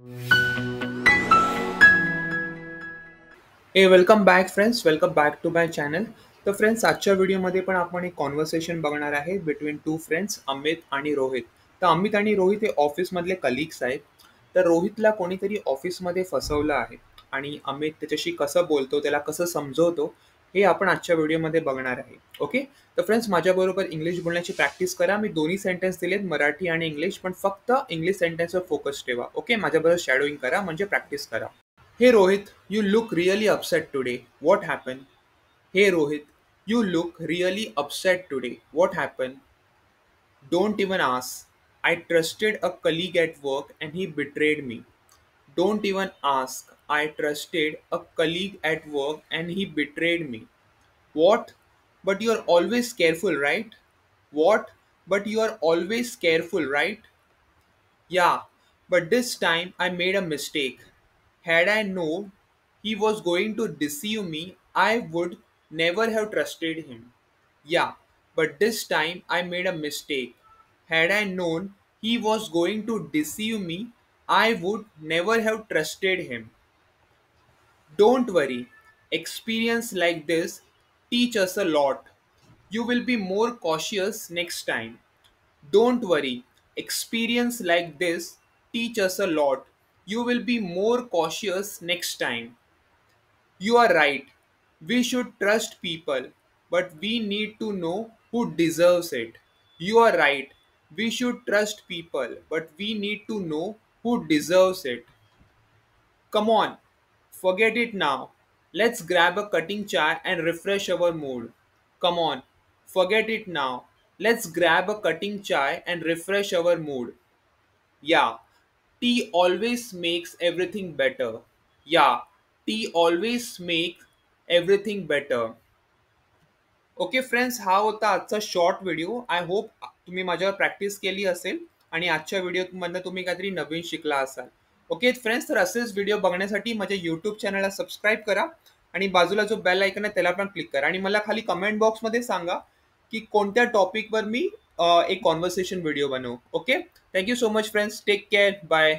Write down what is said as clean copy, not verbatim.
Hey welcome back friends, welcome back to my channel. तर friends, आजच्या व्हिडिओमध्ये पण आपण एक कॉन्व्हर्सेशन बघणार आहे बिटवीन टू फ्रेंड्स अमित आणि रोहित. तर अमित आणि रोहित हे ऑफिसमधले कलिग्स आहेत. तर रोहितला कोणीतरी ऑफिसमध्ये फसवलं आहे आणि अमित त्याच्याशी कसं बोलतो, त्याला कसं समजवतो, हे आपण आजच्या व्हिडिओमध्ये बघणार आहे. ओके. तर फ्रेंड्स, माझ्याबरोबर इंग्लिश बोलण्याची प्रॅक्टिस करा. मी दोन्ही सेंटेन्स दिलेत, मराठी आणि इंग्लिश, पण फक्त इंग्लिश सेंटेन्सवर फोकस ठेवा. ओके. माझ्याबरोबर शॅडोईंग करा, म्हणजे प्रॅक्टिस करा. Hey Rohit, you look really upset today. What happened? Hey Rohit, you look really upset today. What happened? Don't even ask. I trusted a colleague at work and he betrayed me. Don't even ask. I trusted a colleague at work and he betrayed me. What? But you are always careful, right? What? But you are always careful, right? Yeah, but this time I made a mistake. Had I known he was going to deceive me, I would never have trusted him. Yeah, but this time I made a mistake. Had I known he was going to deceive me, I would never have trusted him. Don't worry, experience like this teach us a lot. You will be more cautious next time. Don't worry, experience like this teach us a lot. You will be more cautious next time. You are right. We should trust people, but we need to know who deserves it. You are right. We should trust people, but we need to know who deserves it. Come on, forget it now. Let's grab a cutting chai and refresh our mood. Come on, forget it now. Let's grab a cutting chai and refresh our mood. Yeah, tea always makes everything better. Yeah, tea always makes everything better. Okay friends, हा होता आजचा short video. I hope तुम्ही माझ्यावर practice केली असेल आणि आजच्या व्हिडिओमधनं तुम्ही काहीतरी नवीन शिकला असाल. ओके फ्रेंड्स, तर असेच व्हिडिओ बघण्यासाठी माझ्या यूट्यूब चॅनलला सबस्क्राईब करा आणि बाजूला जो बेल आयकन आहे त्याला पण क्लिक करा आणि मला खाली कमेंट बॉक्समध्ये सांगा की कोणत्या टॉपिकवर मी एक कॉन्व्हर्सेशन व्हिडिओ बनवू. Okay, thank you so much friends, take care, bye.